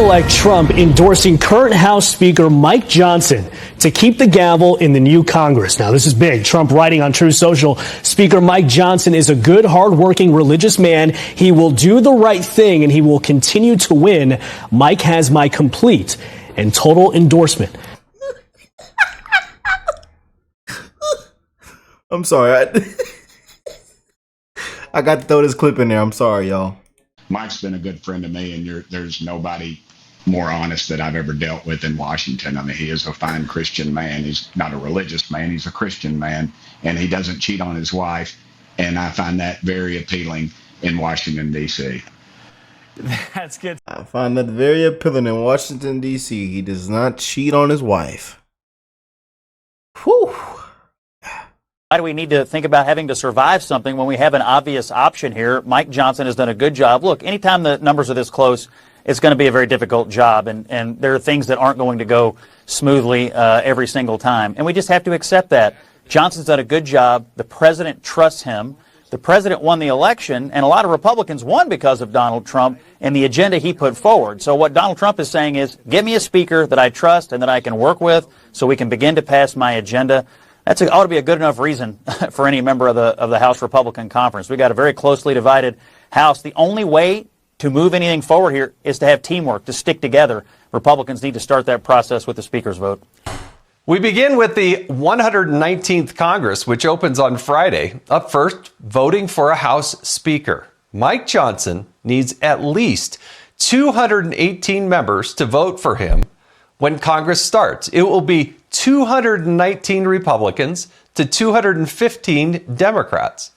President-elect Trump endorsing current House Speaker Mike Johnson to keep the gavel in the new Congress. Now, this is big. Trump writing on Truth Social, Speaker Mike Johnson is a good, hardworking, religious man. He will do the right thing, and he will continue to win. Mike has my complete and total endorsement. I'm sorry. I got to throw this clip in there. I'm sorry, y'all. Mike's been a good friend to me, and there's nobody more honest that I've ever dealt with in Washington. I mean, he is a fine Christian man. He's not a religious man. He's a Christian man, and he doesn't cheat on his wife. And I find that very appealing in Washington, D.C. That's good. I find that very appealing in Washington, D.C. He does not cheat on his wife. Whew. Why do we need to think about having to survive something when we have an obvious option here? Mike Johnson has done a good job. Look, anytime the numbers are this close, it's going to be a very difficult job. And there are things that aren't going to go smoothly every single time. And we just have to accept that. Johnson's done a good job. The president trusts him. The president won the election, and a lot of Republicans won because of Donald Trump and the agenda he put forward. So what Donald Trump is saying is, give me a speaker that I trust and that I can work with so we can begin to pass my agenda. That ought to be a good enough reason for any member of the House Republican Conference. We've got a very closely divided House. The only way to move anything forward here is to have teamwork, to stick together. Republicans need to start that process with the Speaker's vote. We begin with the 119th Congress, which opens on Friday. Up first, voting for a House Speaker. Mike Johnson needs at least 218 members to vote for him when Congress starts. It will be 219 Republicans to 215 Democrats.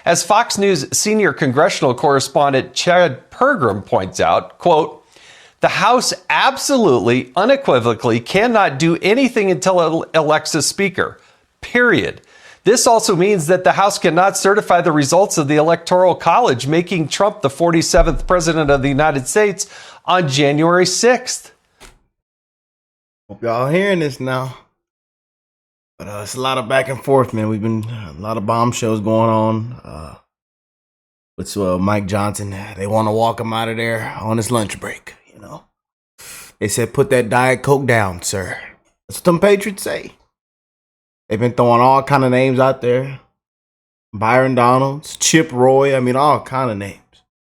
As Fox News senior congressional correspondent Chad Pergram points out, quote, the House absolutely, unequivocally cannot do anything until it elects a speaker, period. This also means that the House cannot certify the results of the Electoral College, making Trump the 47th president of the United States on January 6th. Hope y'all hearing this now. But it's a lot of back and forth, man. We've been a lot of bombshells going on with Mike Johnson. They want to walk him out of there on his lunch break, you know. They said, put that Diet Coke down, sir. That's what them Patriots say. They've been throwing all kind of names out there. Byron Donalds, Chip Roy, I mean, all kind of names.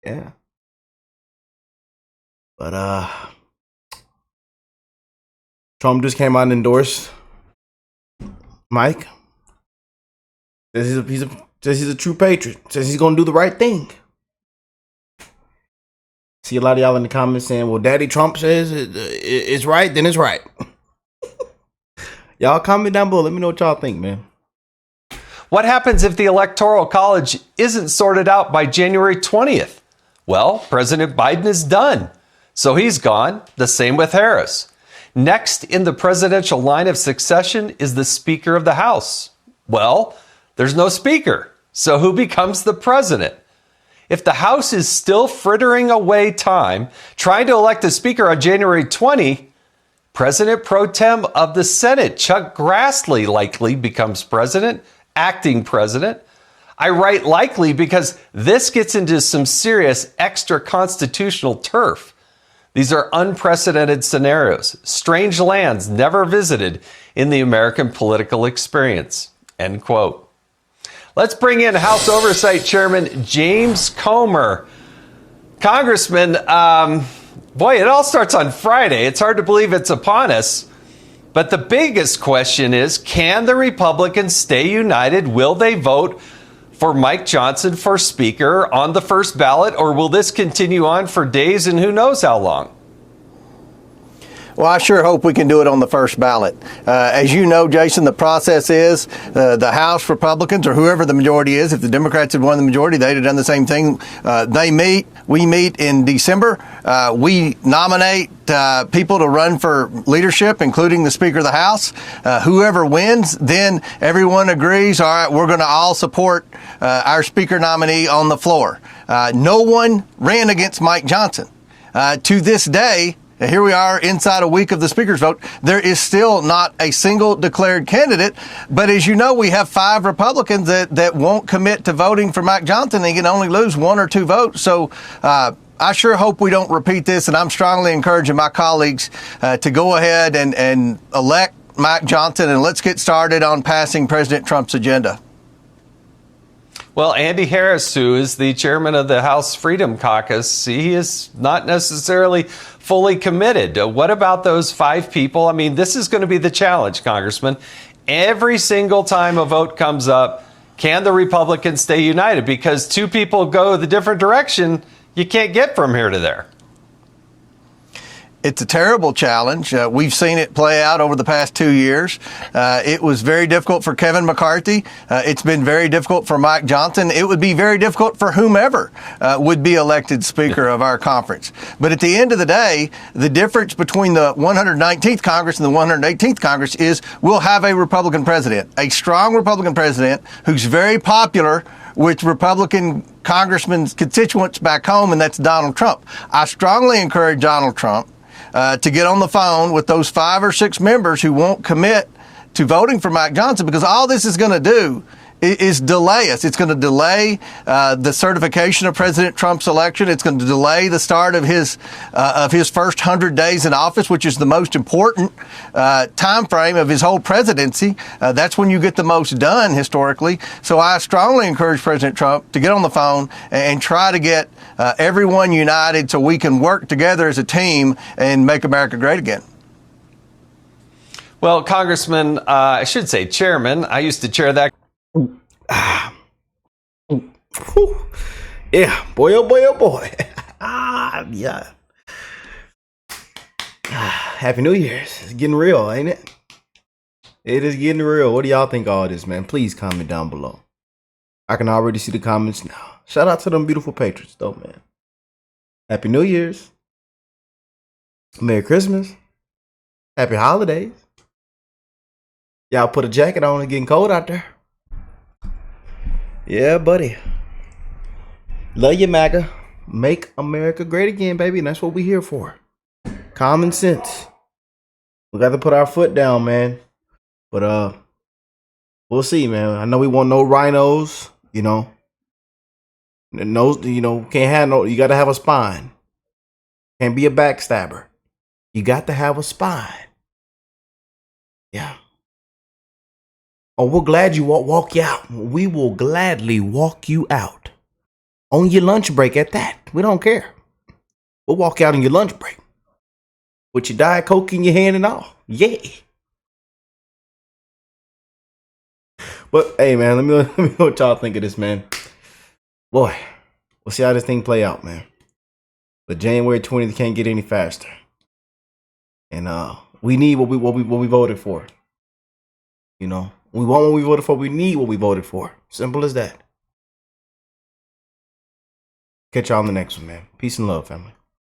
Yeah. But Trump just came out and endorsed Mike. Says he's a true patriot. Says he's gonna do the right thing. See a lot of y'all in the comments saying, well, Daddy Trump says it's right, then it's right. Y'all comment down below. Let me know what y'all think, man. What happens if the Electoral College isn't sorted out by January 20th? Well, President Biden is done. So he's gone. The same with Harris. Next in the presidential line of succession is the Speaker of the House. Well, there's no speaker. So who becomes the president? If the House is still frittering away time trying to elect a speaker on January 20, President pro tem of the Senate, Chuck Grassley, likely becomes president, acting president. I write likely because this gets into some serious extra constitutional turf. These are unprecedented scenarios, strange lands never visited in the American political experience, end quote. Let's bring in House Oversight Chairman James Comer. Congressman, boy, it all starts on Friday. It's hard to believe it's upon us. But the biggest question is, can the Republicans stay united? Will they vote for Mike Johnson for Speaker on the first ballot, or will this continue on for days and who knows how long? Well, I sure hope we can do it on the first ballot. As you know, Jason, the process is the House Republicans or whoever the majority is. If the Democrats had won the majority, they'd have done the same thing. We meet in December. We nominate people to run for leadership, including the Speaker of the House. Whoever wins, then everyone agrees, all right, we're going to all support our Speaker nominee on the floor. No one ran against Mike Johnson. To this day, here we are inside a week of the Speaker's vote. There is still not a single declared candidate. But as you know, we have 5 Republicans that won't commit to voting for Mike Johnson. They can only lose 1 or 2 votes. So I sure hope we don't repeat this, and I'm strongly encouraging my colleagues to go ahead and elect Mike Johnson, and let's get started on passing President Trump's agenda. Well, Andy Harris, who is the chairman of the House Freedom Caucus, he is not necessarily fully committed. What about those 5 people? I mean, this is going to be the challenge, Congressman. Every single time a vote comes up, can the Republicans stay united? Because 2 people go the different direction, you can't get from here to there. It's a terrible challenge. We've seen it play out over the past 2 years. It was very difficult for Kevin McCarthy. It's been very difficult for Mike Johnson. It would be very difficult for whomever would be elected Speaker of our conference. But at the end of the day, the difference between the 119th Congress and the 118th Congress is we'll have a Republican president, a strong Republican president who's very popular with Republican congressmen's constituents back home, and that's Donald Trump. I strongly encourage Donald Trump to get on the phone with those 5 or 6 members who won't commit to voting for Mike Johnson, because all this is going to do is delay us. It's going to delay the certification of President Trump's election. It's going to delay the start of his first 100 days in office, which is the most important time frame of his whole presidency. That's when you get the most done historically. So I strongly encourage President Trump to get on the phone and try to get everyone united so we can work together as a team and make America great again. Well, Congressman, I should say chairman, I used to chair that. Yeah, boy, oh boy, oh boy. Yeah. Happy New Year's. It's getting real, ain't it? It is getting real. What do y'all think of all this, man? Please comment down below. I can already see the comments now. Shout out to them beautiful patriots, though, man. Happy New Year's. Merry Christmas. Happy holidays. Y'all put a jacket on. It's getting cold out there. Yeah, buddy. Love you, MAGA. Make America great again, baby. And that's what we're here for. Common sense. We got to put our foot down, man. But we'll see, man. I know we want no rhinos, you know. No, you know, can't have no. You got to have a spine. Can't be a backstabber. You got to have a spine. Yeah. Oh, we're glad you walk you out. We will gladly walk you out. On your lunch break at that. We don't care. We'll walk out on your lunch break. With your Diet Coke in your hand and all. Yeah. But, hey, man, let me know what y'all think of this, man. Boy, we'll see how this thing play out, man. But January 20th can't get any faster. And we need what we voted for. You know. We want what we voted for. We need what we voted for. Simple as that. Catch y'all on the next one, man. Peace and love, family.